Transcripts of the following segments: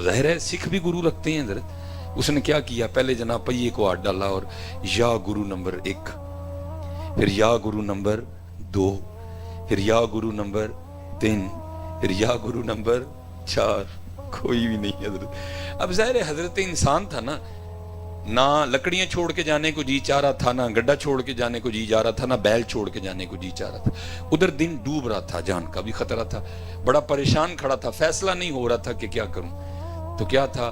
ظاہر ہے سکھ بھی گرو رکھتے ہیں حضرت. اس نے کیا کیا, پہلے جناب پہیے کو ہاتھ ڈالا اور یا گرو نمبر 1, پھر یا گرو نمبر 2, پھر یا گرو نمبر 3, پھر یا گرو نمبر 4, کوئی بھی نہیں حضرت. اب ظاہر ہے حضرت انسان تھا نا, نہ لکڑیاں چھوڑ کے جانے کو جی چاہ رہا تھا, نہ گڈھا چھوڑ کے جانے کو جی جا رہا تھا, نہ بیل چھوڑ کے جانے کو جی چاہ رہا تھا. ادھر دن ڈوب رہا تھا, جان کا بھی خطرہ تھا, بڑا پریشان کھڑا تھا, فیصلہ نہیں ہو رہا تھا کہ کیا کروں. تو کیا تھا,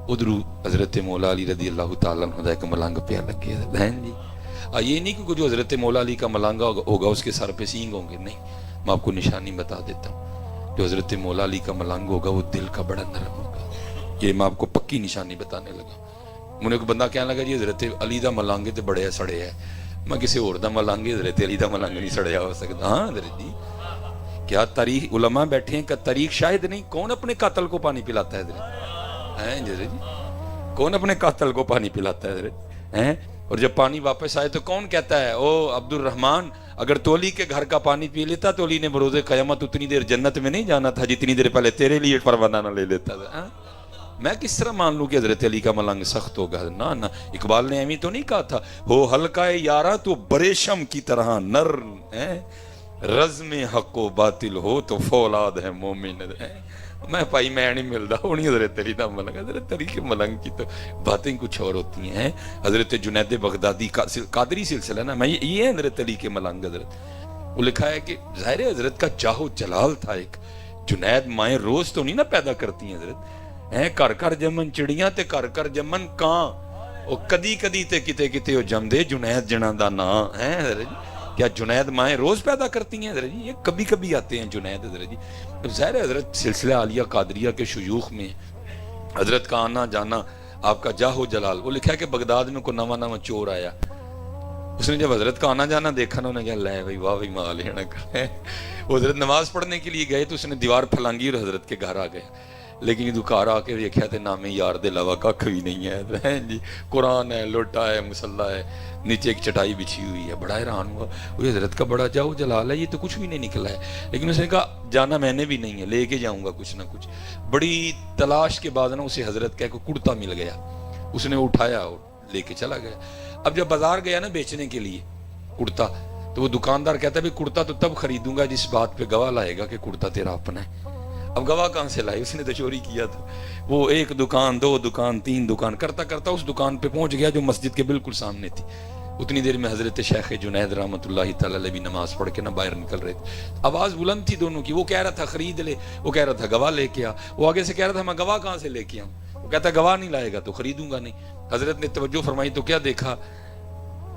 ادھر حضرت مولا علی رضی اللہ تعالیٰ عنہ ایک ملنگ پہ لگے بہن جی. یہ نہیں کہ جو حضرت مولا علی کا ملنگا ہوگا اس کے سر پہ سینگ ہوں گے, نہیں, میں آپ کو نشانی بتا دیتا ہوں. جو حضرت مولا علی کا ملنگ ہوگا وہ دل کا بڑا نرم ہوگا. یہ میں آپ کو پکی نشانی بتانے لگا. مجھے کو بندہ کہنے لگا جی حضرت علی دا ملانگے تے بڑے سڑے ہے. میں کسی اور دا ملانگے حضرت علی دا ملانگ نہیں سڑیا ہو سکتا. ہاں حضرت جی, کیا تاریخ علماء بیٹھے ہیں کہ تاریخ شاہد نہیں. کون اپنے قاتل کو پانی پلاتا ہے حضرت؟ حضرت جی کون اپنے قاتل کو پانی پلاتا ہے حضرت؟ اور جب پانی واپس آئے تو کون کہتا ہے, او عبد الرحمن اگر تولی کے گھر کا پانی پی لیتا تولی نے بروز قیامت اتنی دیر جنت میں نہیں جانا تھا جتنی دیر پہلے تیرے لیے پروانہ نہ لے لیتا تھا. میں کس طرح مان لوں کہ حضرت علی کا ملنگ سخت ہوگا؟ نہ اقبال نے ایمی تو نہیں کہا تھا, ہو ہلکا یارا تو بریشم کی طرح نرم, رزم حق و باطل ہو تو فولاد ہے مومن. میں بھائی میں نہیں ملتا ہونی حضرت علی دا ملنگ. حضرت علی کے ملنگ کی تو باتیں کچھ اور ہوتی ہیں. حضرت جنید بغدادی قادری سلسلہ نا, میں یہ ہے حضرت علی کے ملنگ. حضرت وہ لکھا ہے کہ ظاہر حضرت کا چاہو جلال تھا ایک. جنید مائیں روز تو نہیں نا پیدا کرتی ہیں حضرت, کر کر جمن چڑیاں تے کر کر جمن کان, او کدی کدی تے کتے کتے او جم دے جنید جنا دا نا ہے. حضرت کیا جنید مائیں روز پیدا کرتی ہیں حضرت جی؟ یہ کبھی کبھی آتے ہیں جنید حضرت جی. ظاہر حضرت سلسلہ عالیہ قادریہ کے شیوخ میں حضرت کا آنا جانا, آپ کا جاہ و جلال. وہ لکھا ہے کہ بغداد میں کوئی نواں چور آیا, اس نے جب حضرت کا آنا جانا دیکھا نا, انہوں نے کہا لے بھائی واہ بھائی مال ہے نا. وہ حضرت نماز پڑھنے کے لیے گئے تو اس نے دیوار پھلانگی اور حضرت کے گھر آ گیا. لیکن یہ دکار آ کے دیکھا تے نام یار دے علاوہ کھ بھی نہیں ہے جی. قرآن ہے, لوٹا ہے, مسلح ہے, نیچے ایک چٹائی بچھی ہوئی ہے. بڑا حیران ہوا, وہ حضرت کا بڑا جاؤ جلال ہے, یہ تو کچھ بھی نہیں نکلا ہے. لیکن اس نے کہا جانا میں نے بھی نہیں ہے, لے کے جاؤں گا کچھ نہ کچھ. بڑی تلاش کے بعد نا اسے حضرت کا ایک کرتا مل گیا, اس نے اٹھایا اور لے کے چلا گیا. اب جب بازار گیا نا بیچنے کے لیے کرتا, تو وہ دکاندار کہتا ہے بھی کرتا تو تب خریدوں گا جس بات پہ گواہ لائے گا کہ کرتا تیرا اپنا ہے. اب گواہ کہاں سے لائے, اس نے تو چوری کیا تھا. وہ ایک دکان, 2 دکان, 3 دکان کرتا کرتا اس دکان پہ پہنچ گیا جو مسجد کے بالکل سامنے تھی. اتنی دیر میں حضرت شیخ جنید رحمۃ اللہ تعالی علیہ بھی نماز پڑھ کے نہ باہر نکل رہے تھے. آواز بلند تھی دونوں کی. وہ کہہ رہا تھا خرید لے, وہ کہہ رہا تھا گواہ لے کے آ. وہ آگے سے کہہ رہا تھا میں گواہ کہاں سے لے کے آؤں. وہ کہتا گواہ نہیں لائے گا تو خریدوں گا نہیں. حضرت نے توجہ فرمائی تو کیا دیکھا,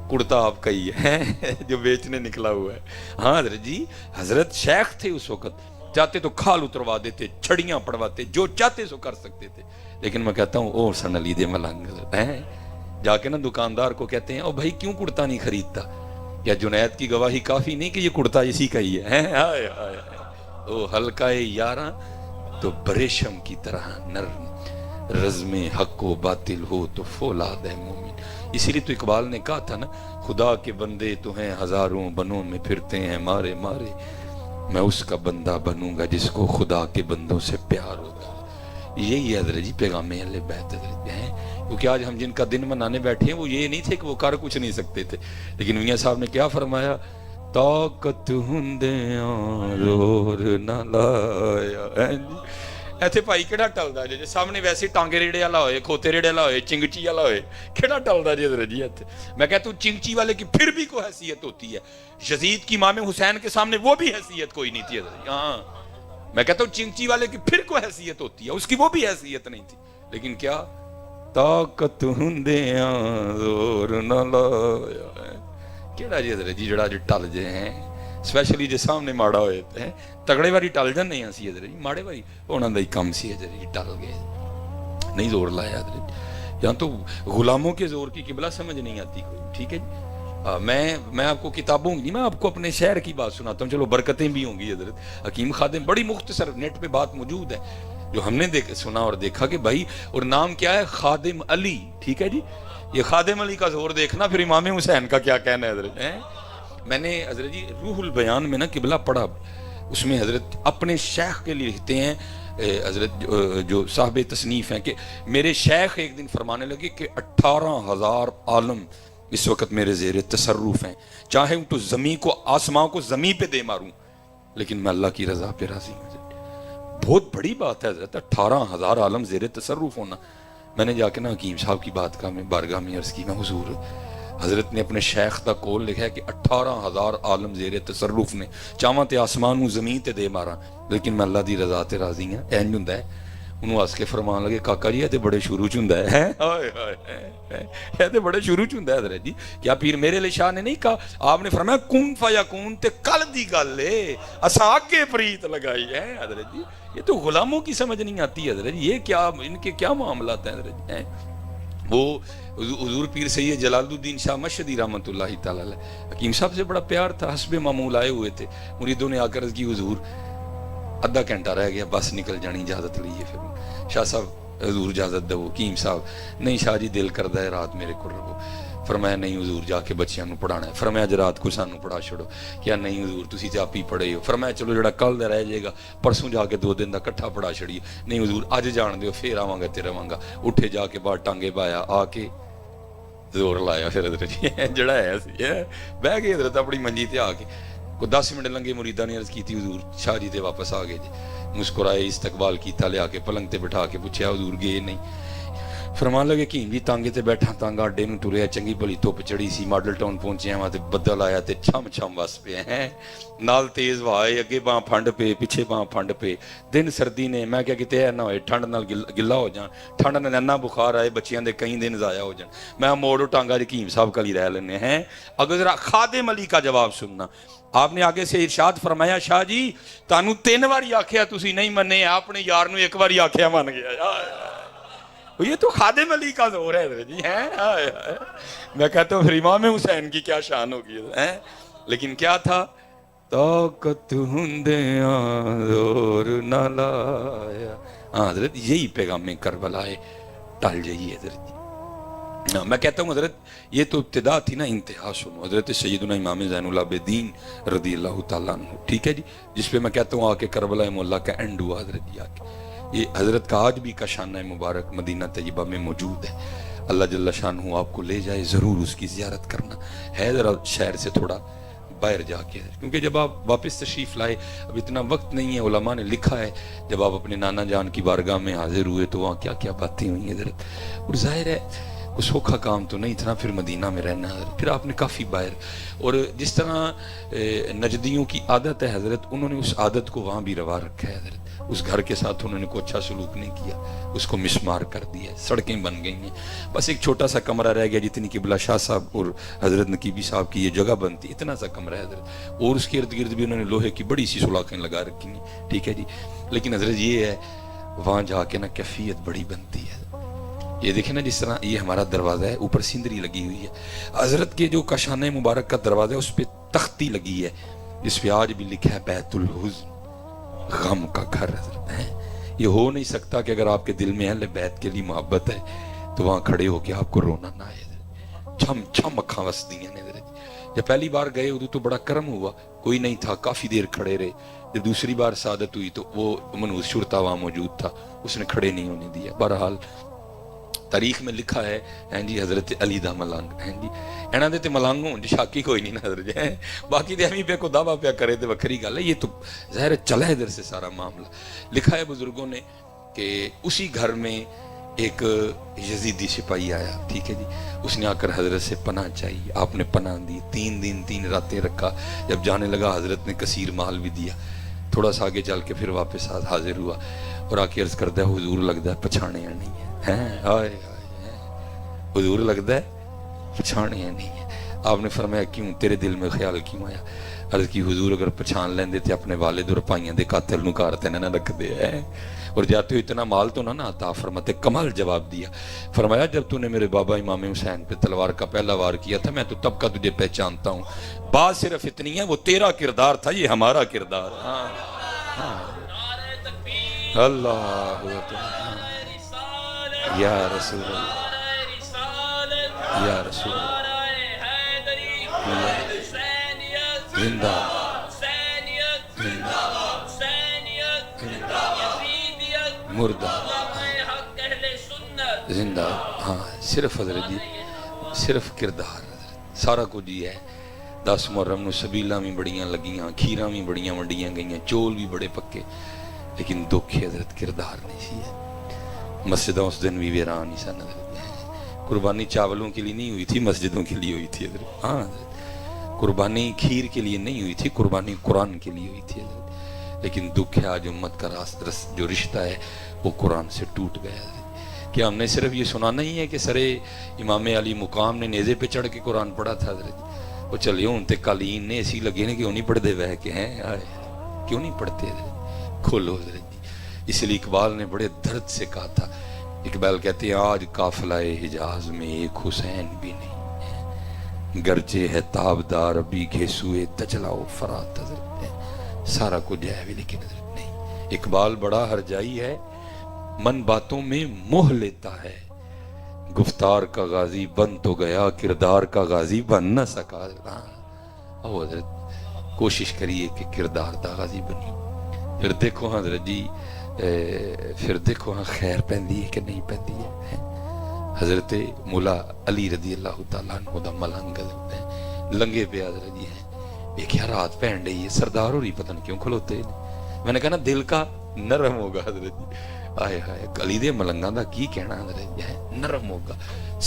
کرتا آپ کا ہی ہے جو بیچنے نکلا ہوا ہے. ہاں حضرت جی, حضرت شیخ تھے اس وقت, چاہتے تو کھال اتروا دیتے, چھڑیاں پڑواتے, جو چاہتے سو کر سکتے تھے. لیکن میں کہتا ہوں او سن علی دے ملنگ ہیں, جا کے نا دکاندار کو کہتے ہیں او بھائی کیوں کرتا نہیں خریدتا, یا جنید کی گواہی کافی نہیں کہ یہ کرتا اسی کا ہی ہے. ہائے ہائے او ہلکا یاراں تو بریشم کی طرح نرم, رزم حق و باطل ہو تو فولاد ہے مومن. اسی لیے تو اقبال نے کہا تھا نا, خدا کے بندے تو ہیں ہزاروں بنوں میں پھرتے ہیں مارے مارے, میں اس کا بندہ بنوں گا جس کو خدا کے بندوں سے پیار ہوگا. یہی ہے حضرت جی پیغام اہل بیت حضرت ہیں. کیونکہ آج ہم جن کا دن منانے بیٹھے ہیں وہ یہ نہیں تھے کہ وہ کر کچھ نہیں سکتے تھے, لیکن میاں صاحب نے کیا فرمایا, طاقت ہندیاں زور نہ لایا. ایتھے بھائی کیڑا ٹلدا جی سامنے ویسے ٹانگے ریڑے والا ہوئے, کھوتے ریڑے والا ہوئے, چنگچی والا ہوئے, کیڑا ٹلدا جی حضرت جی ایتھے. میں کہتا ہوں چنگچی والے کی پھر بھی کوئی حیثیت ہوتی ہے. یزید کی امام حسین کے سامنے وہ بھی حیثیت کوئی نہیں تھی حضرت. ہاں میں کہتا ہوں چنگچی والے کی پھر کوئی حیثیت ہوتی ہے, اس کی وہ بھی حیثیت نہیں تھی. لیکن کیا طاقت ہندیاں زور نہ لایا. کیڑا جی حضرت جی جڑا جو ٹل جے ہیں, سپیشلی جے سامنے ماڑا ہوئے ہیں, تگڑے واری ٹل جان نہیں سی حضرت جی, ماڑے واری ہونا دا ہی کم سی حضرت جی, ٹل گئے نہیں زور لایا حضرت جی. یہاں تو غلاموں کے زور کی قبلہ سمجھ نہیں آتی کوئی. ٹھیک ہے جی, میں آپ کو کتابوں کی, میں آپ کو اپنے شہر کی بات سناتا ہوں, چلو برکتیں بھی ہوں گی حضرت. حکیم خادم بڑی مختصر نیٹ پہ بات موجود ہے جو ہم نے سنا اور دیکھا کہ بھائی, اور نام کیا ہے, خادم علی. ٹھیک ہے جی, یہ خادم علی کا زور دیکھنا, پھر امام حسین کا کیا کہنا ہے حضرت. میں نے حضرت جی روح البیان میں نا قبلہ پڑھا, اس میں حضرت اپنے شیخ کے لیے لکھتے ہیں حضرت جو صاحب تصنیف ہیں کہ میرے شیخ ایک دن فرمانے لگے کہ 18,000 عالم اس وقت میرے زیر تصرف ہیں، چاہے تو زمین کو آسمان کو زمین پہ دے ماروں لیکن میں اللہ کی رضا پہ راضی ہوں۔ بہت بڑی بات ہے حضرت، 18,000 عالم زیر تصرف ہونا۔ میں نے جا کے نا حکیم صاحب کی بارگاہ میں عرض کی، میں حضور حضرت نے اپنے شیخ دا کول لکھا ہے کہ 18,000 عالم زیر تصرف نے، چاہاں تے آسمان نوں زمین تے دے مارا لیکن میں اللہ دی رضا تے راضی ہاں۔ اینج ہوندا ہے۔ انہوں ہس کے فرمان لگے کاکا جی یہ تے بڑے شروع چ ہوندا ہے، ہائے ہائے یہ تے بڑے شروع چ ہوندا ہے حضرت جی۔ کیا پیر میرے علی شاہ نے نہیں کہا، آپ نے فرمایا کن فیکون تے کل دی گل ہے، اساں اگے پریت لگائی ہے حضرت جی۔ یہ تو غلاموں کی سمجھ نہیں آتی حضرت جی، یہ کیا ان کے کیا معاملات ہیں حضرت جی۔ وہ حضور پیر سید جلال الدین شاہ مشہدی رحمۃ اللہ تعالی علیہ حکیم صاحب سے بڑا پیار تھا، حسب معمول آئے ہوئے تھے، مریدوں نے آ کر عرض کی حضور آدھا گھنٹہ رہ گیا بس نکل جانی، اجازت لیے۔ پھر شاہ صاحب حضور اجازت دو، حکیم صاحب نہیں شاہ جی دل کردہ ہے رات میرے کو رہو۔ فرمایا نہیں حضور جا کے بچیاں نو پڑھانا ہے۔ فرمایا اج رات کو سانو پڑھا چھوڑو۔ کیا نہیں حضور تسی تے آپ ہی پڑھے ہو۔ فرمایا چلو جڑا کل دا رہ جائے گا پرسوں جا کے 2 دن دا کٹھا پڑھا چھڑیے۔ نہیں حضور اج جان دیو پھر آواں گا تے رواں گا۔ اٹھے جا کے بعد ٹانگے پایا، آ کے زور لایا پھر حضرت جی جڑا ہے سی بہ گئے حضرت اپنی منجی تے آ کے۔ کوئی 10 منٹ لنگے مریداں نے عرض کیتی حضور شاہ جی تے واپس آ گئے جی۔ مسکرائے، استقبال کیتا، لے آ کے پلنگ تے بٹھا کے پوچھا حضور گئے نہیں؟ فرمان لگے کہ جی تانگے تے بیٹھا تانگا اڈے نوں ٹریا، چنگی بھلی دھوپ چڑھی سی، ماڈل ٹاؤن پہنچے ہاں تے بدل آیا تے چھم چھم وس پے ہیں، نال تیز وائے، اگے باں پھنڈ پے پیچھے باں پھنڈ پے، دن سردی نے، میں کیا کتے نہ ہوئے ٹھنڈ نال گلا ہو جان، ٹھنڈ نال اینا بخار آئے بچیاں دے کئی دن ضائع ہو جان، میں موڑو ٹانگا جی حکیم صاحب کل ہی رہ لینے ہیں۔ اگر ذرا خادم علی کا جواب سننا، آپ نے آگے سے ارشاد فرمایا شاہ جی تانوں 3 واری آکھیا تسی نہیں منے، آپ نے یار نو 1 واری آکھیا من گیا۔ یہ تو خادم علی کا زور ہے حضرت جی ہیں۔ میں کہتا ہوں پھر امام حسین کی کیا شان ہوگی ہے، لیکن کیا تھا طاقت ہندیاں زور نہ لایا۔ ہاں حضرت یہی پیغام کربلا ہے، ٹال جائیے حضرت جی۔ میں کہتا ہوں حضرت یہ تو ابتدا تھی نا، انتہا سنو حضرت سیدنا امام زین العابدین رضی اللہ تعالیٰ عنہ، ٹھیک ہے جی، جس پہ میں کہتا ہوں آ کے کربلا مولا کا اینڈ ہوا حضرت جی آ کے۔ یہ حضرت کا آج بھی کا شانہ مبارک مدینہ طیبہ میں موجود ہے۔ اللہ جل شانہ آپ کو لے جائے ضرور اس کی زیارت کرنا ہے، ذرا شہر سے تھوڑا باہر جا کے، کیونکہ جب آپ واپس تشریف لائے اب اتنا وقت نہیں ہے، علماء نے لکھا ہے جب آپ اپنے نانا جان کی بارگاہ میں حاضر ہوئے تو وہاں کیا کیا باتیں ہوئی ہیں حضرت، اور ظاہر ہے کوئی سوکھا کام تو نہیں تھا پھر مدینہ میں رہنا حضرت، پھر آپ نے کافی باہر، اور جس طرح نجدیوں کی عادت ہے حضرت، انہوں نے اس عادت کو وہاں بھی روا رکھا ہے حضرت، اس گھر کے ساتھ انہوں نے کوئی اچھا سلوک نہیں کیا، اس کو مسمار کر دیا ہے، سڑکیں بن گئی ہیں، بس ایک چھوٹا سا کمرہ رہ گیا جتنی قبلہ شاہ صاحب اور حضرت نقیبی صاحب کی یہ جگہ بنتی، اتنا سا کمرہ ہے حضرت، اور اس کے ارد گرد بھی انہوں نے لوہے کی بڑی سی سلاخیں لگا رکھی ہیں، ٹھیک ہے جی، لیکن حضرت یہ ہے وہاں جا کے نا کیفیت بڑی بنتی ہے۔ یہ دیکھیں نا جس طرح یہ ہمارا دروازہ ہے، اوپر سندری لگی ہوئی ہے، حضرت کے جو کاشانہ مبارک کا دروازہ ہے اس پہ تختی لگی ہے جس پہ آج بھی لکھا ہے بیت الحزن، غم کا گھر حضرت ہے۔ یہ ہو نہیں سکتا کہ اگر آپ کے دل میں اہل بیت کے لیے محبت ہے تو وہاں کھڑے ہو کے آپ کو رونا نہ آئے، چھم چھم اکھاں وسدی ہیں حضرت۔ جب پہلی بار گئے ادو تو بڑا کرم ہوا، کوئی نہیں تھا، کافی دیر کھڑے رہے، جب دوسری بار سعادت ہوئی تو وہ منوس شرطہ وہاں موجود تھا، اس نے کھڑے نہیں ہونے دیا۔ بہرحال تاریخ میں لکھا ہے ہیں جی حضرت علی دا ملنگ ہیں جی، اینا دے تے ملنگ ہوں جی شاکی کوئی نہیں نہ حضرت جی، باقی دے ہمیں پہ کو دعویٰ پہ کرے تے وکھری گل ہے، یہ تو ظاہر چلا ہے ادھر سے سارا معاملہ۔ لکھا ہے بزرگوں نے کہ اسی گھر میں ایک یزیدی سپاہی آیا، ٹھیک ہے جی، اس نے آ کر حضرت سے پناہ چاہیے، آپ نے پناہ دی، 3 دن 3 راتیں رکھا، جب جانے لگا حضرت نے کثیر مال بھی دیا، تھوڑا سا آگے چل کے پھر واپس حاضر ہوا اور آ کے عرض کرتا ہے حضور لگتا ہے پچھانے یا نہیں ہے، آئے حضور لگتا ہے پچھانے یا نہیں ہے۔ آپ نے فرمایا کیوں، تیرے دل میں خیال کیوں آیا؟ عرض کی حضور اگر پچھان لیندے تے اپنے والد اور پائیاں دے قاتل نو کارتے نہ رکھ دے ہے، اور جاتے ہو اتنا مال تو نہ عطا فرماتے۔ کمال جواب دیا، فرمایا جب تو نے میرے بابا امام حسین پہ تلوار کا پہلا وار کیا تھا میں تو تب کا تجھے پہچانتا ہوں، بات صرف اتنی ہے وہ تیرا کردار تھا، یہ ہمارا کردار۔ اللہ یا رسول اللہ یا رسول اللہ زندہ مردار زندہ. ہاں صرف حضرت جی صرف کردار حضرت سارا کچھ ہی ہے. 10 محرم نو سبیلاں بھی بڑیاں لگیاں, کھیراں بھی بڑیاں ونڈیاں گئیاں, چول بھی بڑے پکے, لیکن دکھ حضرت کردار نہیں سی ہے. مسجدوں اس دن بھی ویران ہی سن حضرت. قربانی چاولوں کے لیے نہیں ہوئی تھی, مسجدوں کے لیے ہوئی تھی حضرت. ہاں حضرت قربانی کھیر کے لیے نہیں ہوئی تھی, قربانی قرآن کے لیے ہوئی تھی حضرت. لیکن دکھ ہے آج امت کا جو رشتہ ہے وہ قرآن سے ٹوٹ گیا حضرت. کیا ہم نے صرف یہ سنانا ہی ہے کہ سرے امام علی مقام نے نیزے پہ چڑھ کے قرآن پڑھا تھا حضرت. وہ چلے ہوں تے قالین نے ایسی لگے نا کیوں نہیں پڑھتے بہ کے ہیں, کیوں نہیں پڑھتے حضرت. کھولو حضرت جی. اس لیے اقبال نے بڑے درد سے کہا تھا. اقبال کہتے ہیں آج قافلہ حجاز میں ایک حسین بھی نہیں, گرچہ ہے تابدار ابھی گھیسوئے دجلہ و فرات حضرت. سارا کچھ ہے بھی لیکن حضرت نہیں. اقبال بڑا ہرجائی ہے, من باتوں میں موہ لیتا ہے, گفتار کا غازی بن تو گیا, کردار کا غازی بن نہ سکا. او حضرت کوشش کریے کہ کردار دا غازی بنی. پھر دیکھو حضرت جی, پھر دیکھو ہاں خیر پہندی ہے کہ نہیں پہندی ہے. حضرت مولا علی رضی اللہ تعالیٰ عنہ دا ملنگ حضرت ہے, لنگے پہ حضرت جی ہیں. ایک یار رات پہن رہی ہے, سردار ہو رہی پتہ نہیں کیوں کھلوتے ہیں. میں نے کہا نا دل کا نرم ہوگا حضرت جی. آئے ہائے علی دے ملنگاں دا کی کہنا حضرت جی, نرم ہوگا,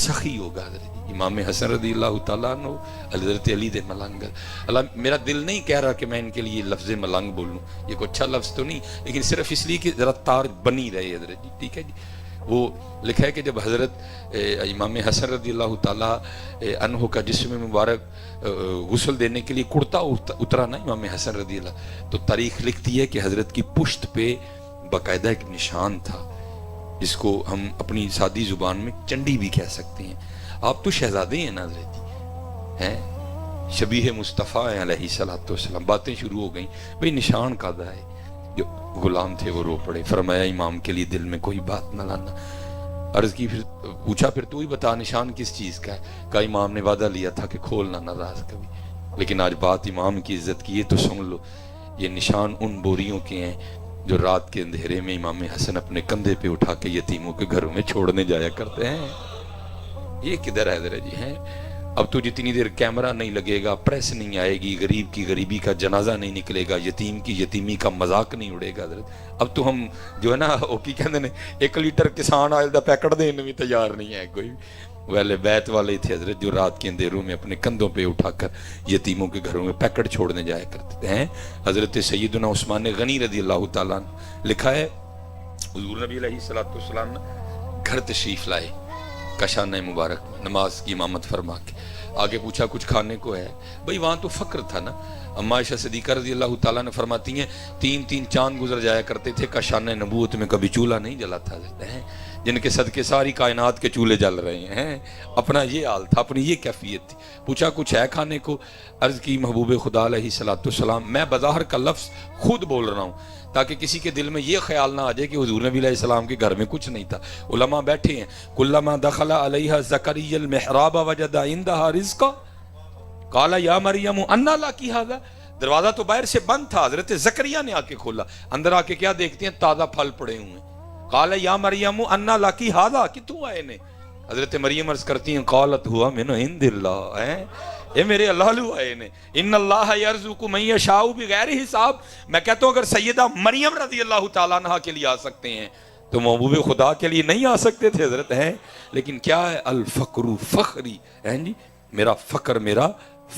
سخی ہوگا حضرت جی. امام حسن رضی اللہ تعالیٰ عنہ حضرت علی دے ملنگ. اللہ میرا دل نہیں کہہ رہا کہ میں ان کے لیے لفظ ملنگ بولوں, یہ کوئی اچھا لفظ تو نہیں, لیکن صرف اس لیے کہ ذرا تار بنی رہے حضرت جی. ٹھیک ہے جی. وہ لکھا ہے کہ جب حضرت امام حسن رضی اللہ تعالیٰ عنہ کا جسم مبارک غسل دینے کے لیے کرتا اترا نا امام حسن رضی اللہ, تو تاریخ لکھتی ہے کہ حضرت کی پشت پہ باقاعدہ ایک نشان تھا جس کو ہم اپنی سادی زبان میں چنڈی بھی کہہ سکتے ہیں. آپ تو شہزادے ہیں نا حضرت جی, ہیں شبیہ مصطفیٰ ہیں علیہ الصلوۃ والسلام. باتیں شروع ہو گئیں, بھئی نشان کادا ہے. جو غلام تھے وہ رو پڑے, فرمایا امام کے لیے دل میں کوئی بات نہ لانا. عرض کی, پھر پوچھا پھر تو ہی بتا نشان کس چیز کا ہے. کہا امام نے وعدہ لیا تھا کہ کھولنا نہ راز کبھی. لیکن آج بات امام کی عزت کی ہے تو سن لو, یہ نشان ان بوریوں کے ہیں جو رات کے اندھیرے میں امام حسن اپنے کندھے پہ اٹھا کے یتیموں کے گھروں میں چھوڑنے جایا کرتے ہیں. یہ کدھر ہے حضرت جی, ہیں اب تو جتنی دیر کیمرہ نہیں لگے گا, پریس نہیں آئے گی, غریب کی غریبی کا جنازہ نہیں نکلے گا, یتیم کی یتیمی کا مذاق نہیں اڑے گا حضرت. اب تو ہم جو ہے نا وہ کی کہتے ہیں 1 لیٹر کسان آئل دا پیکٹ دینے بھی تیار نہیں ہے کوئی. اہل بیت والے تھے حضرت جو رات کے اندھیروں میں اپنے کندھوں پہ اٹھا کر یتیموں کے گھروں میں پیکٹ چھوڑنے جایا کرتے ہیں. حضرت سیدنا عثمان غنی رضی اللہ تعالیٰ عنہ لکھا ہے حضور نبی علیہ الصلوۃ والسلام گھر تشریف لائے کشانہ مبارک میں نماز کی امامت فرما کے. آگے پوچھا کچھ کھانے کو ہے, بھئی وہاں تو فقر تھا نا. اما عائشہ صدیقہ رضی اللہ تعالیٰ نے فرماتی ہیں 3 چاند گزر جایا کرتے تھے, کشانہ نبوت میں کبھی چولہا نہیں جلا تھا ہیں, جن کے صدقے ساری کائنات کے چولہے جل رہے ہیں. اپنا یہ حال تھا, اپنی یہ کیفیت تھی. پوچھا کچھ ہے کھانے کو. عرض کی محبوب خدا علیہ الصلوۃ والسلام, میں بظاہر کا لفظ خود بول رہا ہوں تاکہ کسی کے دل میں یہ خیال نہ آ جائے کہ حضور نبی علیہ السلام کے گھر میں کچھ نہیں تھا. علماء بیٹھے ہیں, کلما دخل علیہا زکریا المحراب وجد عندها رزقا قال یا مریم انا لکی ھذا. دروازہ تو باہر سے بند تھا, حضرت زکریا نے آ کے کھولا. اندر آ کے کیا دیکھتے ہیں, تازہ پھل پڑے ہوئے ہیں. قال یا مریم انا لکی ھذا, کہ تو آئے نے. حضرت مریم عرض کرتی ہیں قالت ہوا من عند اللہ, اے میرے اللہ لو آئے نے. ان اللہ یرزق من یشاء بغیر حساب. میں کہتا ہوں اگر سیدہ مریم رضی اللہ تعالیٰ عنہ کے لیے آ سکتے ہیں تو محبوب خدا کے لیے نہیں آ سکتے تھے حضرت ہیں. لیکن کیا ہے, الفقر فخری, ہیں جی میرا فقر میرا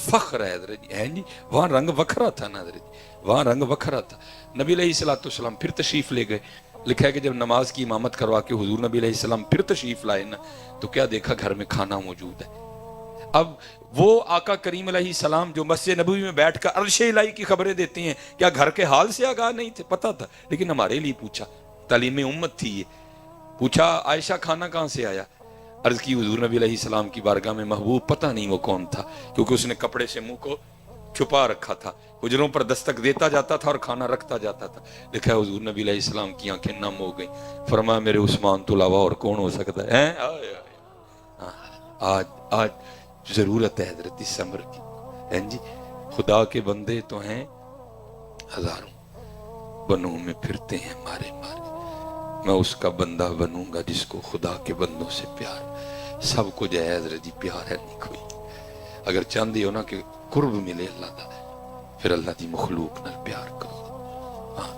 فخر ہے حضرت جی, ہیں جی. وہاں رنگ وکھرا تھا نا حضرت جی, وہاں رنگ وکھرا تھا. نبی علیہ الصلوۃ والسلام پھر تشریف لے گئے. لکھا ہے کہ جب نماز کی امامت کروا کے حضور نبی علیہ السلام پھر تشریف لائے نا, تو کیا دیکھا, گھر میں کھانا موجود ہے. اب وہ آقا کریم علیہ السلام جو مسجد نبوی میں بیٹھ کر عرش الہی کی خبریں دیتے ہیں, کیا گھر کے حال سے آگاہ نہیں تھے؟ پتہ تھا, لیکن ہمارے لیے پوچھا. تعلیم امت تھی یہ. پوچھا عائشہ کھانا کہاں سے آیا؟ عرض کی حضور نبی علیہ السلام کی بارگاہ میں محبوب پتہ نہیں وہ کون تھا, کیونکہ اس نے کپڑے سے منہ کو چھپا رکھا تھا. حجروں پر دستک دیتا جاتا تھا اور کھانا رکھتا جاتا تھا. لکھا ہے حضور نبی علیہ السلام کی آنکھیں نم ہو گئیں. فرمایا میرے عثمان تو علاوہ اور کون ہو سکتا ہے؟ آج ضرورت ہے حضرت اس صبر کی, ہیں جی. خدا کے بندے تو ہیں ہزاروں, بنوں میں پھرتے ہیں مارے مارے. میں اس کا بندہ بنوں گا جس کو خدا کے بندوں سے پیار. سب کو جو ہے حضرت جی پیار ہے نہیں کوئی. اگر چاہتے ہو نا کہ قرب ملے اللہ کا پھر اللہ دی مخلوق نال پیار کرو.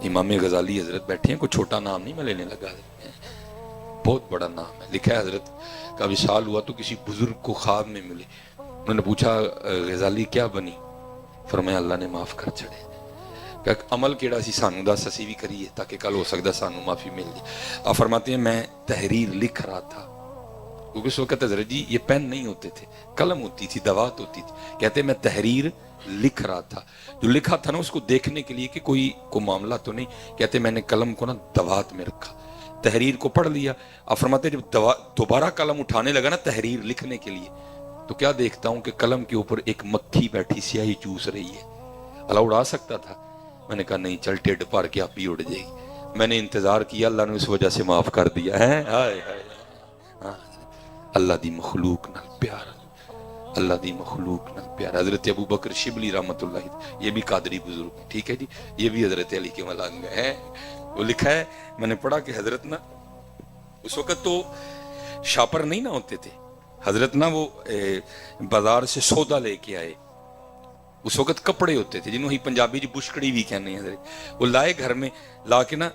امام غزالی حضرت بیٹھے ہیں, کوئی چھوٹا نام نہیں میں لینے لگا, بہت بڑا نام ہے. لکھا ہے حضرت کا وصال ہوا تو کسی بزرگ کو خواب میں ملے. انہوں نے پوچھا غزالی کیا بنی؟ فرمایا اللہ نے معاف کر چھڑے. کہ عمل کیڑا سی سانو دس اسی بھی کریے تاکہ کل ہو سکتا سانو معافی مل جائے. آپ فرماتے ہیں میں تحریر لکھ رہا تھا, کیونکہ اس وقت حضرت جی یہ پین نہیں ہوتے تھے, قلم ہوتی تھی, دوات ہوتی تھی. کہتے میں تحریر لکھ رہا تھا, جو لکھا تھا نا اس کو دیکھنے کے لیے کہ کوئی معاملہ تو نہیں. کہتے میں نے قلم کو نا دوات میں رکھا, تحریر کو پڑھ لیا. آپ فرماتے جب دوبارہ قلم اٹھانے لگا نا تحریر لکھنے کے لیے تو کیا دیکھتا ہوں کہ قلم کے اوپر ایک مکھی بیٹھی سیاہی چوس رہی ہے. اللہ اڑا سکتا تھا. میں نے کہا نہیں چل ٹیڈ پار کے آپ ہی اڑ جائے گی. میں نے انتظار کیا, اللہ نے اس وجہ سے معاف کر دیا ہے. اللہ دی مخلوق نال پیار, اللہ دی مخلوق نال پیار. حضرت ابو بکر شبلی رحمت اللہ, یہ بھی قادری بزرگ, ٹھیک ہے جی, یہ بھی حضرت علی کے ملانگ ہیں. وہ لکھا ہے میں نے پڑھا کہ حضرت نا اس وقت تو شاپر نہیں نہ ہوتے تھے. حضرت نا وہ بازار سے سودا لے کے آئے. اس وقت کپڑے ہوتے تھے جنہوں ہی پنجابی جی بشکڑی بھی کہنے ہیں. وہ لائے گھر میں, لا کے نا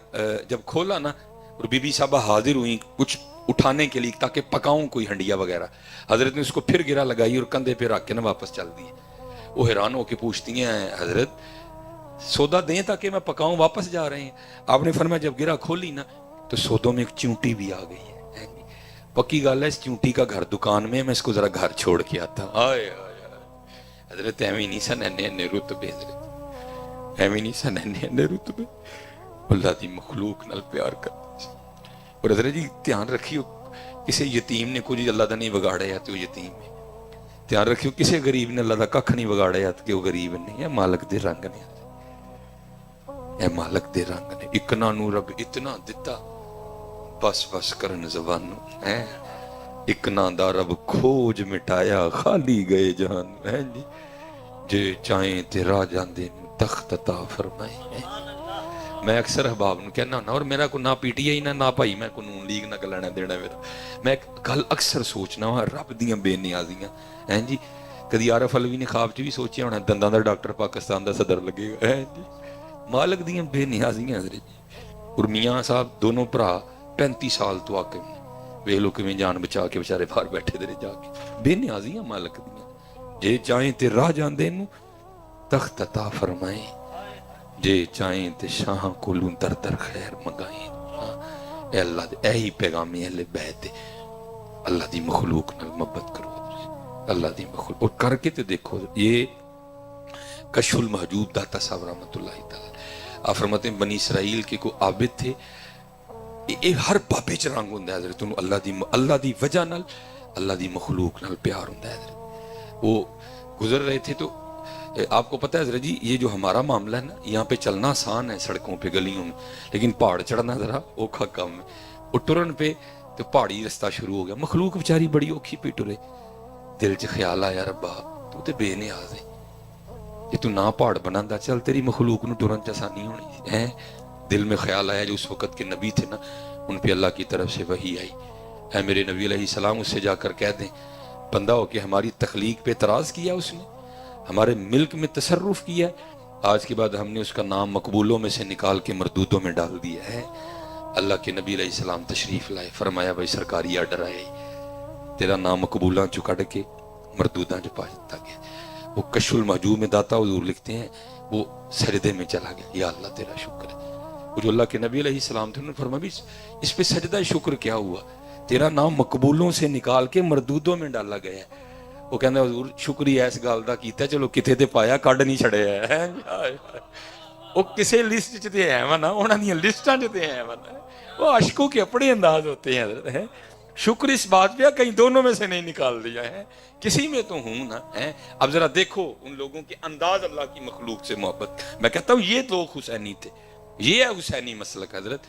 جب کھولا نا اور بی بی صاحبہ حاضر ہوئی کچھ اٹھانے کے لیے تاکہ پکاؤں کوئی ہنڈیا وغیرہ. حضرت نے اس کو پھر گرا لگائی اور کندھے پہ رکھ کے نا واپس چل دی. وہ حیران ہو کے پوچھتی ہیں حضرت سودا دیں تاکہ میں پکاؤں, واپس جا رہے ہیں. آپ نے فرمایا جب گرا کھولی نا تو سودوں میں ایک چونٹی بھی آ گئی ہے. پکی گل ہے, اس چونٹی کا گھر دکان میں, میں اس کو ذرا گھر چھوڑ کے آتا ہوں. آئے حضرت ایویں نہیں سن اینے رتبے, حضرت ایویں نہیں سن اینے رتبے. اللہ دی مخلوق نال پیار کرتے. اور حضرت جی دھیان رکھیو کسی یتیم نے کچھ اللہ دا نہیں بگاڑا ہے تو وہ یتیم ہے. دھیان رکھیو کسی غریب نے اللہ دا ککھ نہیں بگاڑا ہے کہ وہ غریب نہیں ہے. مالک دے رنگ نے, اے مالک دے رنگ نے. اکنا نو رب اتنا دتا بس بس کرن زبانوں ہے. اکنا دا رب کھوج مٹایا خالی گئے جہان ہے جی. جے چاہیں تے راہ جاندے تخت عطا فرمائے. میں اکثر احباب نو کہنا ہونا, اور میرا کو نہ پی ٹی آئی نہ بھائی میں کو نون لیگ نہ گلنا دینا میرا. میں گل اکثر سوچنا ہوں رب دیاں بے نیازیاں ہیں جی. کدی عارف علوی نے خواب چ بھی سوچیا ہونا دنداں دا ڈاکٹر پاکستان دا صدر لگے گا ہے جی. مالک دیاں بے نیازیاں حضرت جی. اور میاں صاحب دونوں بھرا 35 سال تو آ کے ویکھ لو کیویں جان بچا کے بیچارے باہر بیٹھے دے جا کے. بے نیازیاں مالک دیاں. جے چاہیں تے راہ جاندے نو تخت عطا فرمائے, جے چاہیں تے شاہ کولوں در در خیر منگائیں. اے اللہ دے اے ہی پیغامی اہل بیت, اللہ دی مخلوق نال محبت کرو. اللہ دی مخلوق اور کر کے تے دیکھو. یہ کشف المحجوب داتا صاحب رحمت اللہ تعالی آپ فرماتے ہیں بنی اسرائیل کے کو عابد تھے. یہ ہر بابے چ رنگ ہوندا ہے حضرت. اللہ دی وجہ نال اللہ دی مخلوق نال پیار ہوندا ہے حضرت. وہ گزر رہے تھے تو آپ کو پتہ ہے حضرت جی یہ جو ہمارا معاملہ ہے نا, یہاں پہ چلنا آسان ہے سڑکوں پہ گلیوں میں, لیکن پہاڑ چڑھنا ذرا اوکھا کام ہے. اور ٹرن پہ تو پہاڑی رستہ شروع ہو گیا. مخلوق بیچاری بڑی اوکھی پہ ٹرے. دل چ خیال آیا ربا تو تے بے نیاز ہے, کہ تو نہ پہاڑ بناندا چل تیری مخلوق نو ٹرن چ آسانی ہونی ہے. دل میں خیال آیا جو اس وقت کے نبی تھے نا, ان پہ اللہ کی طرف سے وحی آئی, اے میرے نبی علیہ السلام اس سے جا کر کہہ دیں بندہ ہو کہ ہماری تخلیق پہ اعتراض کیا اس نے, ہمارے ملک میں تصرف کیا, آج کے بعد ہم نے اس کا نام مقبولوں میں سے نکال کے مردودوں میں ڈال دیا ہے. اللہ کے نبی علیہ السلام تشریف لائے, فرمایا بھائی سرکاری آرڈر آئے, تیرا نام مقبولاں چو کٹ کے مردوداں چو پا دیتا گیا. وہ کشف المحجوب میں داتا حضور لکھتے ہیں وہ سجدے میں چلا گیا, یا اللہ تیرا شکر ہے. وہ جو اللہ کے نبی علیہ السلام تھے انہوں نے فرمایا بھی اس پہ سجدہ شکر کیا ہوا, تیرا نام مقبولوں سے نکال کے مردودوں میں ڈالا گیا ہے. وہ کہندے حضور شکریہ اس گل دا کیتا, چلو کتے تے پایا کڈ نہیں چھڑیا ہے. وہ کسے لسٹ چ تے ہے نا, انہاں دی لسٹاں چ تے ہے نا. وہ عاشقوں کے اپنے انداز ہوتے ہیں حضرت. شکر اس بات پہ کہیں دونوں میں سے نہیں نکال دیا ہے, کسی میں تو ہوں نا. اب ذرا دیکھو ان لوگوں کے انداز اللہ کی مخلوق سے محبت. میں کہتا ہوں یہ لوگ حسینی تھے, یہ ہے حسینی مسلک حضرت.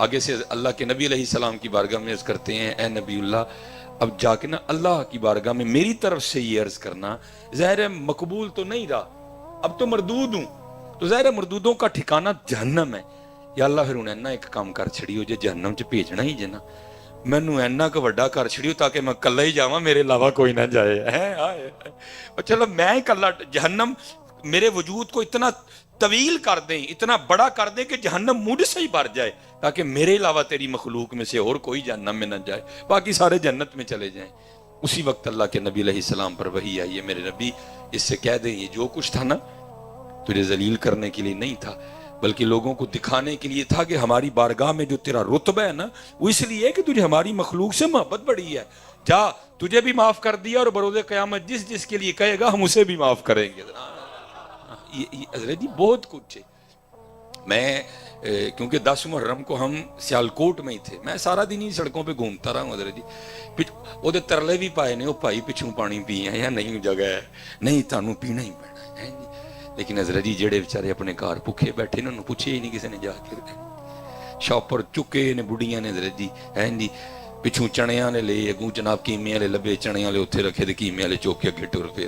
آگے سے اللہ کے نبی علیہ السلام کی بارگاہ میں عرض کرتے ہیں اے نبی اللہ, اب جا کے نا اللہ کی بارگاہ میں میری طرف سے یہ عرض کرنا, ظاہر ہے مقبول تو نہیں رہا, اب تو مردود ہوں, تو ظاہر ہے مردودوں کا ٹھکانہ جہنم ہے. یا اللہ پھر ہوں اینا ایک کام کر چھڑیو جے جہنم چ بھیجنا ہی جے نا مینوں اینا کہ وڈا کر چھڑیو تاکہ میں کلا ہی جاواں میرے علاوہ کوئی نہ جائے اور چلو میں ہی کلا جہنم میرے وجود کو اتنا طویل کر دیں اتنا بڑا کر دیں کہ جہنم مجھ سے ہی بھر جائے تاکہ میرے علاوہ تیری مخلوق میں سے اور کوئی جہنم میں نہ جائے باقی سارے جنت میں چلے جائیں. اسی وقت اللہ کے نبی علیہ السلام پر وحی آئی ہے میرے نبی اس سے کہہ دیں یہ جو کچھ تھا نا تجھے ذلیل کرنے کے لیے نہیں تھا بلکہ لوگوں کو دکھانے کے لیے تھا کہ ہماری بارگاہ میں جو تیرا رتبہ ہے نا وہ اس لیے ہے کہ تجھے ہماری مخلوق سے محبت بڑی ہے. جا تجھے بھی معاف کر دیا اور بروز قیامت جس جس کے لیے کہے گا ہم اسے بھی معاف کریں گے. حضرت جی بہت کچھ ہے. میں کیونکہ 10 محرم کو ہم سیالکوٹ میں ہی تھے میں سارا دن ہی سڑکوں پہ گھومتا رہا ہوں حضرت جی وہ ترلے بھی پائے نے وہ بھائی پچھوں پانی پی ہیں یا نہیں جگہ ہے نہیں تانوں پینا ہی پینا ہے جی. لیکن حضرت جی جڑے بیچارے اپنے گھر بھوکے بیٹھے انہوں نے پوچھے ہی نہیں کسی نے جا کے شاپر چکے نے بڑھیاں نے حضرت جی ہیں جی پچھوں چنیاں نے لے اگوں جناب کیمے والے لبے چنے والے اتنے رکھے تو کیمے والے چوک کے اگے ٹر پے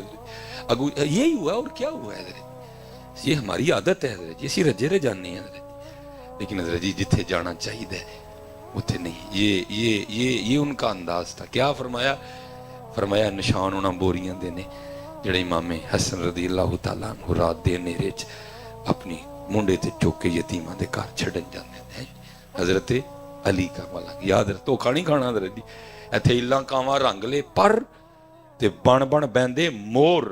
اگوں یہی ہوا اور کیا ہوا ہے حضرت یہ ہماری عادت ہے حضرت جی اسی رجے رہ جانے ہیں حضرت. لیکن حضرت جی جتھے جانا چاہیے اتنے نہیں یہ ان کا انداز تھا. کیا فرمایا نشان ہونا بوریاں دینے جڑے امام حسن رضی اللہ تعالیٰ عنہ رات دے نیرے چ اپنی منڈے تے چوک کے یتیماں دے گھر چھڈن جاندے ہیں. حضرت علی کا والا یاد رکھ تو کھانی کھانا حضرت جی ایتھے الاں کاواں رنگ لے پر تے بن بندے مور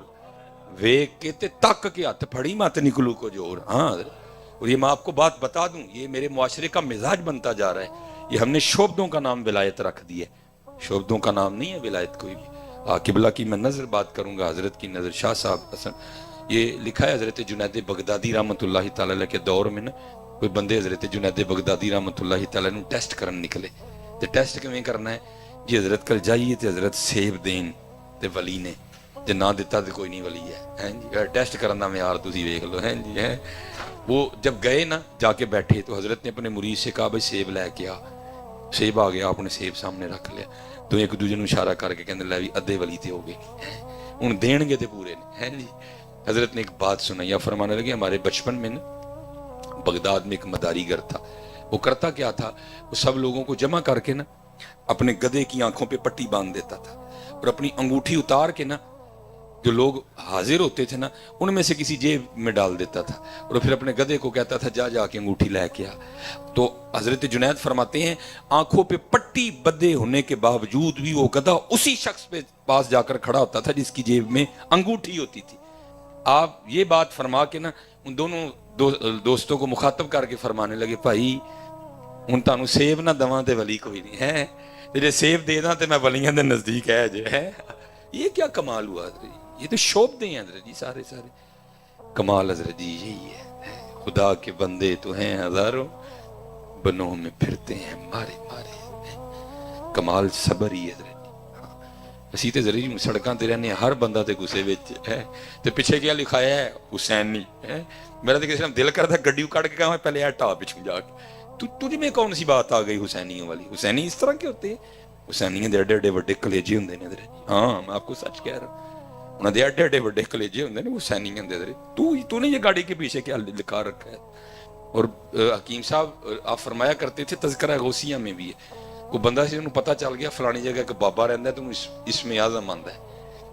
ویکھ کے تے تک کے ہاتھ پھڑی مت نکلو کو جوڑ. ہاں اور یہ میں آپ کو بات بتا دوں یہ میرے معاشرے کا مزاج بنتا جا رہا ہے. یہ ہم نے شعبدوں کا نام ولایت رکھ دی ہے. شعبدوں کا نام نہیں ہے ولایت کوئی بھی. قبلہ کی میں نظر بات کروں گا حضرت کی نظر شاہ صاحب حسن یہ لکھا ہے حضرت جنید بغدادی رحمۃ اللہ تعالیٰ کے دور میں نا کوئی بندے حضرت جنید بغدادی رحمۃ اللہ تعالیٰ نے ٹیسٹ کرن نکلے تو ٹیسٹ کیویں کرنا ہے جی حضرت کل جائیے تو حضرت سیب دین تے ولی نے جے نہ دیتا تو کوئی نہیں ولی ہے جی ٹیسٹ کرن دا معیار تسی ویکھ لو ہیں جی ہے. وہ جب گئے نا جا کے بیٹھے تو حضرت نے اپنے مرید سے کہا بھائی سیب لے کے آ. سیب آ گیا آپ نے سیب سامنے رکھ لیا تو ایک دوجے نوں اشارہ کر کے کہنے لے بھی ادھے ولی تے ہو گئے ہن دین گے تے پورے نے ہیں جی. حضرت نے ایک بات سنائی یا فرمانے لگے ہمارے بچپن میں نا بغداد میں ایک مداری گر تھا. وہ کرتا کیا تھا وہ سب لوگوں کو جمع کر کے نا اپنے گدھے کی آنکھوں پہ پٹی باندھ دیتا تھا اور اپنی انگوٹھی اتار کے نا جو لوگ حاضر ہوتے تھے نا ان میں سے کسی جیب میں ڈال دیتا تھا اور پھر اپنے گدھے کو کہتا تھا جا کے انگوٹھی لے کے آ. تو حضرت جنید فرماتے ہیں آنکھوں پہ پٹی بدے ہونے کے باوجود بھی وہ گدھا اسی شخص پہ پاس جا کر کھڑا ہوتا تھا جس کی جیب میں انگوٹھی ہوتی تھی. آپ یہ بات فرما کے نا ان دونوں دوستوں کو مخاطب کر کے فرمانے لگے بھائی ہن تانوں سیب نہ دواں تے ولی کوئی نہیں ہے جے سیب دے داں تے میں ولیاں دے نزدیک ہے جے ہے. یہ کیا کمال ہوا حضرت جی یہ تو شعبدے ہیں حضرت جی سارے کمال حضرت جی یہی ہے. خدا کے بندے تو ہیں ہزاروں بنوں میں پھرتے ہیں مارے کمال صبر ہی حضرت جی. اسی تے ضروری سڑکاں تے رہنے ہر بندہ تے غصے وچ ہے تے پیچھے کیا لکھایا ہے حسینی ہے. میرا تو کسی نے دل کرتا گڈیو کٹ کے کہا پہلے ہٹا پچھوں جا کے تجھ میں کون سی بات آ گئی حسینیوں والی. حسینی اس طرح کے ہوتے ہیں حسینیاں دے ایڈے وڈے کلیجے ہوندے نے حضرت جی. ہاں میں آپ کو سچ کہہ رہا ہوں انہاں دے ایڈے وڈے کلیجے ہوندے نے حسینیاں دے حضرت. تو نے یہ گاڑی کے پیچھے کیا لکھا رکھا ہے. اور حکیم صاحب آپ فرمایا کرتے تھے تذکرہ غوثیہ میں بھی ہے کوئی بندہ سے انہوں پتہ چل گیا فلانی جگہ کہ بابا رہندا ہے تو اس میں اعظم آندا ہے.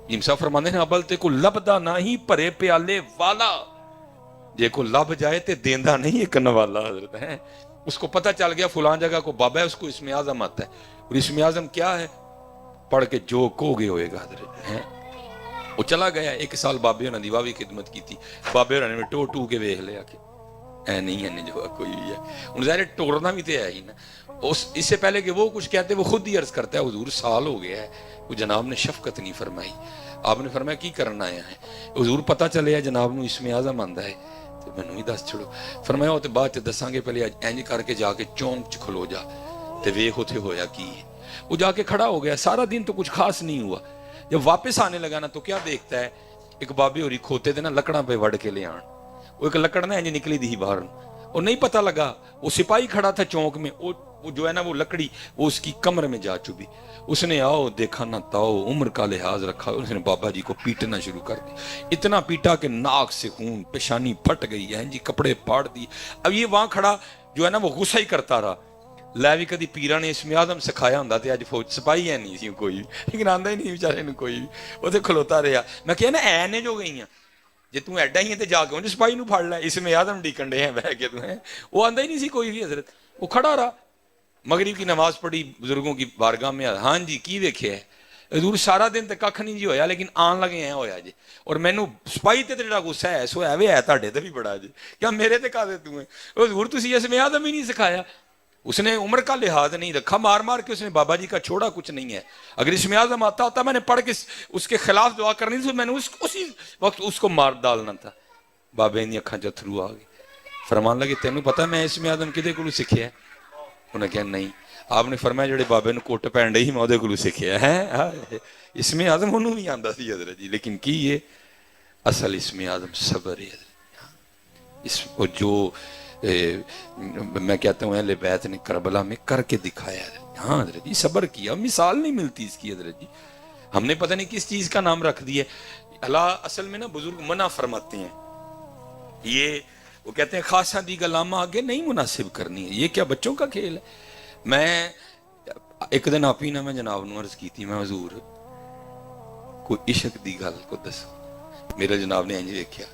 حکیم صاحب فرماندے ہیں ابل تے کو لبدا نہیں بھرے پیالے والا جے کو لب جائے تے دیندا نہیں ایک نوالا حضرت ہے. اس کو پتہ چل گیا فلان جگہ کو بابا ہے اس کو اسم اعظم آتا ہے. اور اسم اعظم کیا ہے پڑھ کے جو کو گے ہوئے گا حضرت ہے. وہ چلا گیا 1 سال بابے ہونا دی واوی خدمت کی تھی. بابے ہونا نے ٹو کے ویکھ لیا کہ اے نہیں ہے جو کوئی بھی ہے. ان ظاہر ٹورنا بھی تے ہے ہی نا. اس سے پہلے کہ وہ کچھ کہتے وہ خود ہی عرض کرتا ہے حضور سال ہو گیا ہے وہ جناب نے شفقت نہیں فرمائی. آپ نے فرمایا کی کرنا آیا ہے حضور پتہ چلے جناب نو اسم اعظم آندا ہے تو مینوں ہی دس چھڑو. فرمایا وہ تے بعد تے دساں گے پہلے انج کر کے جا کے چونک چ کھلو جا تے ویکھ اوتھے ہویا کی ہے. وہ جا کے کھڑا ہو گیا. سارا دن تو کچھ خاص نہیں ہوا. جب واپس آنے لگا نا تو کیا دیکھتا ہے ایک بابے ہوری کھوتے دے نا لکڑاں پہ وڑ کے لے آن. وہ ایک لکڑ نا انج نکلی دی باہر وہ نہیں پتہ لگا وہ سپاہی کھڑا تھا چونک میں. وہ وہ جو ہے نا وہ لکڑی وہ اس کی کمر میں جا چبھی. اس نے آؤ دیکھا نہ تاؤ عمر کا لحاظ رکھا. اس نے بابا جی کو پیٹنا شروع کر دیا. اتنا پیٹا کہ ناک سے خون, پیشانی پھٹ گئی ہے جی, کپڑے پھاڑ دی. اب یہ وہاں کھڑا جو ہے نا وہ غصہ ہی کرتا رہا. لے بھی کدی پیرا نے اسم اعظم سکھایا ہوں تے اج فوج سپاہی ہے نہیں سی کوئی, لیکن آندا ہی نہیں بیچارے نے کوئی. وہ تے کھلوتا رہا. میں کہیا نا اے نے جو گئی ہیں جے تو ایڈا ہی ہے تے جا کے سپاہی نو پھڑ لے, اسم اعظم ڈیکن ڈے ہیں بہ کے تو ہیں. وہ آندا ہی نہیں سی کوئی بھی حضرت. وہ کھڑا رہا. مغرب کی نماز پڑھی بزرگوں کی بارگاہ میں. ہاں جی کی ویکھیا ہے حضور سارا دن تے ککھ نہیں جی ہویا, لیکن آن لگے ہیں ہویا جی. اور مینوں سپاہی تے جڑا غصہ ہے سو ہے وے ہے تہاڈے تے بھی بڑا جی, کیا میرے تے کا دے تو ہیں حضور تسی اسم اعظم ہی نہیں سکھایا. اس نے عمر کا لحاظ نہیں رکھا, مار مار کے اس نے بابا جی کا چھوڑا کچھ نہیں ہے. اگر اسم اعظم آتا ہوتا میں نے پڑھ کے اس کے خلاف دعا کرنی تھی, میں نے اسی وقت اس کو مار ڈالنا تھا. بابے دی اکھاں چ تھرو آ گئے. فرمان لگے تینوں پتہ میں اسم اعظم کدے کولوں سکھیا ہے؟ انہوں نے کہا نہیں. آپ نے فرمایا جڑے بابے نو کوٹ پہن ڈئی میں اودے کولوں سکھیا ہے. اسم اعظم انہوں بھی آندا سی حضرت جی, لیکن کی یہ اصل اسم اعظم صبر ہے حضرت. اس کو جو میں کہتا ہوں اہل بیت نے کربلا میں کر کے دکھایا ہے. ہاں حضرت جی صبر کیا, مثال نہیں ملتی اس کی حضرت جی. ہم نے پتہ نہیں کس چیز کا نام رکھ دیا. اللہ اصل میں نا بزرگ منع فرماتے ہیں, یہ وہ کہتے ہیں خاصا دی گلامہ آگے نہیں مناسب کرنی ہے, یہ کیا بچوں کا کھیل ہے. میں ایک دن آپ ہی نا میں جناب نو عرض کی تھی, میں حضور کوئی عشق دی گل کو دسو. میرے جناب نے انج دیکھیا,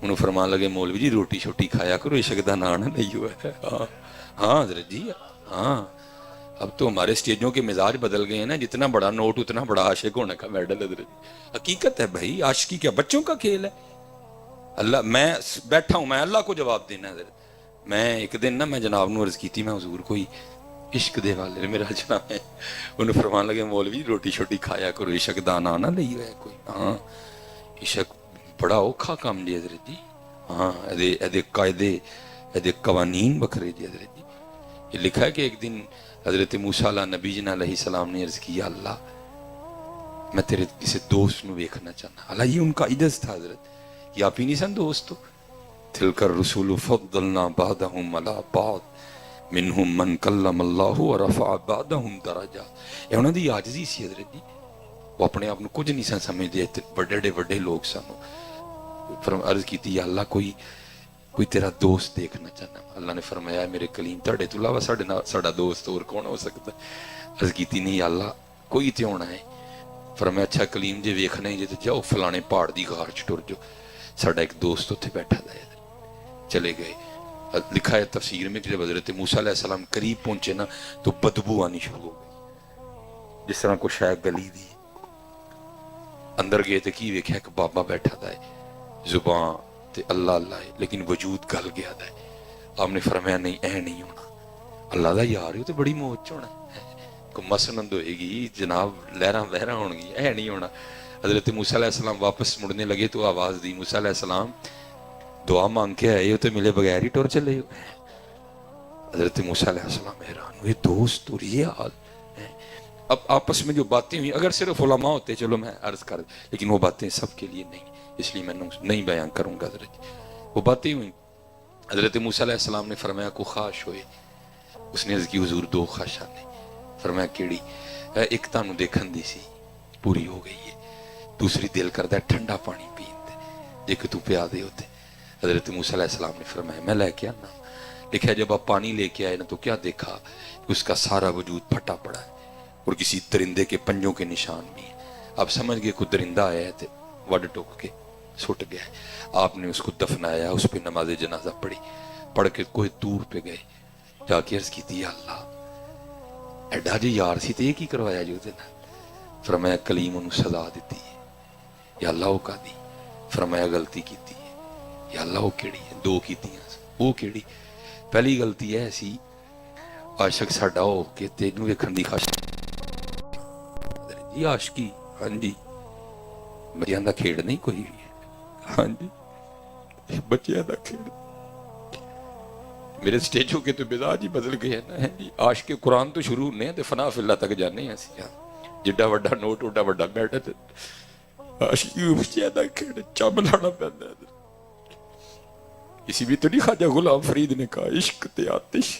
انہوں فرمان لگے مولوی جی روٹی شوٹی کھایا کرو, عشق دا نام نہیں ہوا ہے. ہاں حضرت جی ہاں, اب تو ہمارے سٹیجوں کے مزاج بدل گئے ہیں نا, جتنا بڑا نوٹ اتنا بڑا عاشق ہونے کا میڈل حضرت جی. حقیقت ہے بھائی, عاشقی کیا بچوں کا کھیل ہے. اللہ میں بیٹھا ہوں, میں اللہ کو جواب دینا ہے حضرت. میں ایک دن نا میں جناب نو عرض کی تھی, میں حضور کوئی عشق دے والے میرا جناب ہے, انہوں فرمان لگے مولوی روٹی شوٹی کھایا کرو, عشق دا نام نہ لئی ہوئے کوئی. ہاں عشق بڑا اوکھا کام جی حضرت جی. ہاں ایدے قاعدے ایدے قوانین بکھرے جی حضرت جی. یہ لکھا ہے کہ ایک دن حضرت موسیٰ علیہ نبی جنا علیہ السلام نے عرض کیا اللہ میں تیرے کسی دوست نو دیکھنا چاہنا. اللہ یہ ان کا عجز تھا حضرت, یہ آپ ہی نہیں سن دوستو. تلک الرسول فضلنا بعدهم على بعض منهم من کلم اللہ ورفع بعدهم درجات. یہ انہوں دی عاجزی سی حضرت جی, وہ اپنے آپ کو کچھ نہیں سن سمجھدے, بڑے بڑے لوگ سن. عرض کی تھی یا اللہ کوئی تیرا دوست دیکھنا چاہنا. اللہ نے فرمایا میرے کلیم تڑے تو علاوہ ساڑا دوست اور کون ہو سکتا ہے. عرض کی تھی نہیں یا اللہ کوئی تے ہونا ہے. فرمایا اچھا کلیم جے ویکھنا ہے جے تے جاؤ فلانے پہاڑ دی غار چ ٹر جو, ساڑا ایک دوست اتنے بیٹھا تھا. چلے گئے. لکھا ہے تفسیر میں کہ جب حضرت موسیٰ علیہ السلام قریب پہنچے نا تو بدبو آنی شروع ہو گئی, جس طرح کوئی شاید گلی دی. اندر گئے تو کی ویکھیا کہ بابا بیٹھا تھا, زبان تے اللہ اللہ ہے لیکن وجود گل گیا تھا. آپ نے فرمایا نہیں اے نہیں ہونا, اللہ دا یار ہو تو بڑی موج ہونا, کوئی مسنند ہوئے گی جناب, لہراں بہراں ہون گی, اے نہیں ہونا. حضرت موسیٰ علیہ السلام واپس مڑنے لگے تو آواز دی موسیٰ علیہ السلام دعا مانگ کے آئے ہو تو ملے بغیر ہی ٹور چلے ہو. حضرت موسیٰ علیہ السلام حیران ہوئے, دوست اور یہ حال. اب آپس میں جو باتیں ہوئی اگر صرف علماء ہوتے چلو میں عرض کر, لیکن وہ باتیں سب کے لیے نہیں, اس لیے میں نہیں بیان کروں گا حضرت. وہ باتیں ہوئی. حضرت موسیٰ علیہ السلام نے فرمایا کو خواہش ہوئے. اس نے عرض کی حضور دو خواہشاں نے. فرمایا کیڑی؟ ایک تانوں دیکھن دی سی پوری ہو گئی ہے, دوسری دل کردا ہے ٹھنڈا پانی پین تے, جے کہ تو پیا دے ہوتے. حضرت موسیٰ علیہ السلام نے فرمایا میں لے کے آنا. لکھا جب آپ پانی لے کے آئے نا تو کیا دیکھا کہ اس کا سارا وجود پھٹا پڑا ہے اور کسی درندے کے پنجوں کے نشان بھی ہیں. آپ سمجھ گئے کوئی درندہ آیا ہے تو وڈ ٹوک کے سٹ گیا ہے. آپ نے اس کو دفنایا, اس پہ نماز جنازہ پڑھی, پڑھ کے کوئی دور پہ گئے, جا کے عرض کی تھی یا اللہ ایڈا جی یار سی تے کی کروایا جو دینا. فرمایا کلیم انہوں سزا دیتی ہے. یا اللہ وہ کا دی. فرمایا غلطی کیتی ہے. یا اللہ وہ کیڑی ہے؟ دو کیتی ہیں. وہ کیڑی؟ پہلی غلطی ہے سی عاشق ساڈا ہو کے تینوں ویکھن دی خواہش جی. عاشقی ہاں جی بچیاں دا کھیڑ نہیں کوئی بھی ہے. ہاں جی بچیاں دا کھیڑ. میرے سٹیجوں کے تو مزاج ہی بدل گئے ہیں نا جی. عاشق قرآن تو شروع نے تے فنا فی اللہ تک جانے ہیں اسی. جڈا وڈا نوٹ اڈا وڈا میڈل. عاشقی بچیاں دا کھیڑ چم لانا پیندا ہے. اسی بھی تو نہیں خواجہ غلام فرید نے کہا عشق تے آتش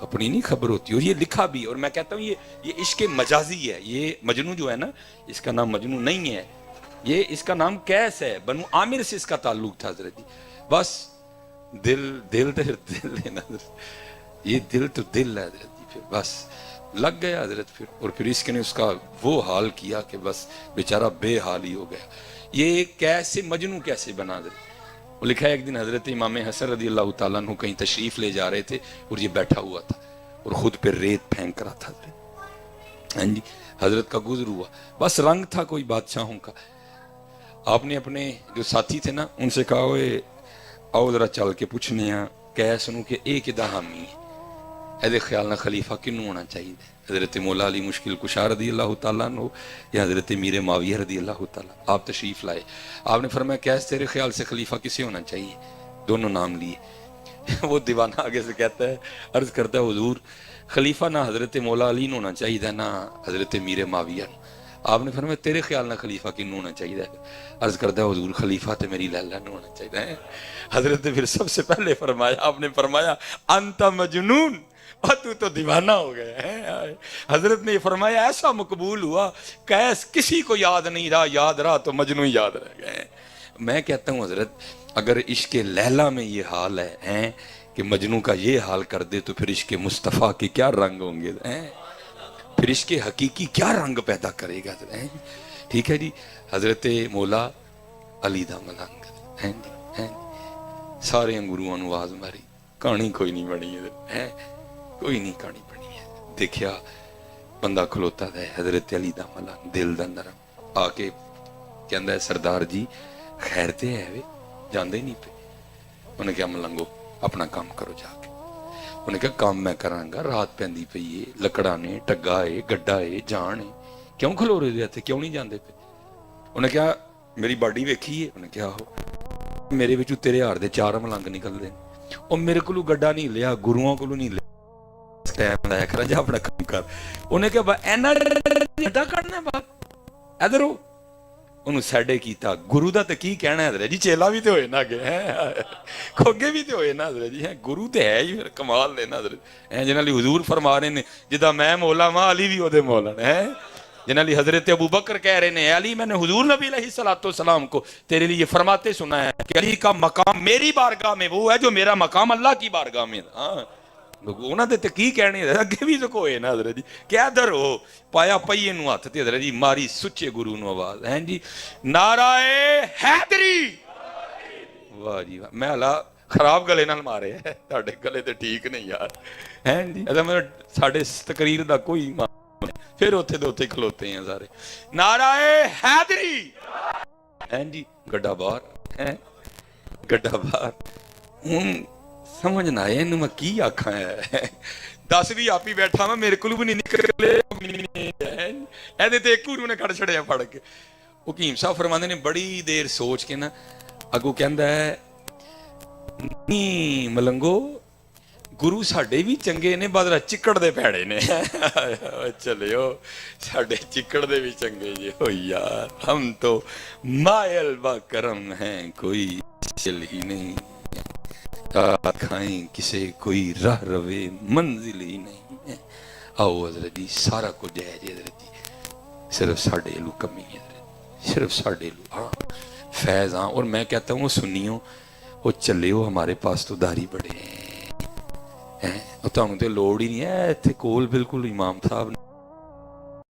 اپنی نہیں خبر ہوتی. اور یہ لکھا بھی, اور میں کہتا ہوں یہ عشق مجازی ہے. یہ مجنو جو ہے نا, اس کا نام مجنو نہیں ہے, یہ اس کا نام کیس ہے. بنو عامر سے اس کا تعلق تھا حضرت جی. بس دل ہے نا, یہ دل تو دل ہے حضرت جی. پھر بس لگ گیا حضرت پھر. اور پھر اس نے اس کا وہ حال کیا کہ بس بیچارہ بے حال ہی ہو گیا. یہ کیسے مجنو کیسے بنا حضرت. وہ لکھا ہے ایک دن حضرت امام حسن رضی اللہ تعالیٰ عنہ کہیں تشریف لے جا رہے تھے, اور یہ بیٹھا ہوا تھا اور خود پہ ریت پھینک رہا تھا حضرت. ہاں جی, حضرت کا گزر ہوا. بس رنگ تھا کوئی بادشاہوں کا. آپ نے اپنے جو ساتھی تھے نا, ان سے کہا ہوئے آؤ ذرا چل کے پوچھنے ہیں کیسے کہ ایک ادا حامی ہے, ایدے خیال نہ خلیفہ کنوں ہونا چاہیے. حضرت مولا علی مشکل کشا رضی اللہ تعالیٰ عنہ یا حضرت میر معاویہ رضی اللہ تعالیٰ. آپ تشریف لائے, آپ نے فرمایا کیسے تیرے خیال سے خلیفہ کسے ہونا چاہیے؟ دونوں نام لیے. وہ دیوانہ آگے سے کہتا ہے, عرض کرتا ہے حضور خلیفہ نہ حضرت مولا علی نہ ہونا چاہیے نہ حضرت میر معاویہ. آپ نے فرمایا تیرے خیال نہ خلیفہ کنوں ہونا چاہیے؟ عرض کرتا ہے حضور خلیفہ تے میری لیلا نہ ہونا چاہیے. حضرت نے پھر سب سے پہلے فرمایا, آپ نے فرمایا انت مجنون, اور تو دیوانہ ہو گیا ہے. حضرت نے فرمایا ایسا مقبول ہوا کیس کسی کو یاد نہیں رہا, یاد رہا تو مجنون یاد رہ گئے. میں کہتا ہوں حضرت اگر عشق لیلا میں یہ حال ہے کہ مجنوں کا یہ حال کر دے, تو پھر عشق مصطفیٰ کے کیا رنگ ہوں گے, پھر عشق حقیقی کیا رنگ پیدا کرے گا. ٹھیک ہے جی. حضرت مولا علی دا ملنگ سارے گروؤں نے آواز ماری, کہانی کوئی نہیں بنی ہے, کوئی نہیں کہانی بنی ہے. دیکھیا بندہ کھلوتا ہے حضرت علی دا ملنگ دل دا نرم, آ کے کہندا ہے سردار جی خیر تے ہے وے, جاندے ہی نہیں پہ. انہیں کہا ملنگو اپنا کام کرو جا کے. انہیں کہا کام میں کراں گا, رات پیندی پئی ہے, لکڑا نے ٹگا ہے گڈا ہے جان ہے, کیوں کھلو رہے تھے, کیوں نہیں جاندے پہ؟ انہیں کہا میری باڈی ویکھی ہے؟ انہیں کہا ہو میرے وچوں تیرے ہار دے 4 ملنگ نکل دے, اور میرے کولو گڈا نہیں لیا, گروؤں کولو نہیں لیا, ٹائم لایا کر جا اپنا کام کر. انہیں کہا اینا گڈا کڈنا باپ ادھر ہو. انہوں سیڈے کیتا, گرو دا تے کی کہنا ہے حضرت جی, چیلا بھی تے ہوئے نا گئے کھوگے بھی تے ہوئے نا حضرت جی, گرو تے ہے ہی کمال لینا حضرت. جنہاں لی حضور فرما رہے ہیں جدا میں مولا ماں علی بھی ہو دے مولا ہے, جنہاں لی حضرت ابو بکر کہہ رہے ہیں علی میں نے حضور نبی علیہ السلام کو تیرے لیے فرماتے سنا ہے کہ علی کا مقام میری بارگاہ میں وہ ہے جو میرا مقام اللہ کی بارگاہ میں. ہاں انہاں دے تے کی کہنے اگے بھی تو کوئی نا حضرت جی, کیا در ہو پایا پئیے نو ہاتھ تے حضرت جی ماری سچے گرو نو آواز ہیں جی نعرہ حیدری. واہ جی واہ, میں اللہ خراب گلے نال مارے ہے, تہاڈے گلے تے ٹھیک نہیں یار ہیں جی. ادا میں ساڈے تقریر دا کوئی پھر اوتھے دے اوتھے کھلوتے ہیں سارے. نعرہ حیدری ہیں جی, گڈا باہر ہیں, گڈا باہر. ہوں سمجھ نہ آئے انہوں میں کی آکھاں ہے, 10 بھی آپ ہی بیٹھا میں, میرے کلو بھی نہیں نکلے ایدے تے ایک کوئی نے کھڑ چھڑے پڑھ کے. حکیم صاحب فرماندے نے بڑی دیر سوچ کے نا اگو کہندا ہے نہیں ملنگو گرو ساڈے بھی چنگے نے, بادرہ چکڑ دے پیڑے نے. چلے ہو ساڈے چکڑ دے بھی چنگے جی ہو یار, ہم تو مائل با کرم ہیں کوئی چل ہی نہیں, کھائیں کسے کوئی راہ روے منزل ہی نہیں ہے. آؤ حضرت جی سارا کچھ ہے جی حضرت جی, صرف ساڑھے لو کمی ہے حضرت, صرف ساڑھے لو. ہاں فیض, ہاں. اور میں کہتا ہوں وہ سنیوں وہ چلے ہو ہمارے پاس تو داری بڑے ہیں, تو ہم تے لوڑ ہی نہیں ہے, تھے کول بالکل امام صاحب نے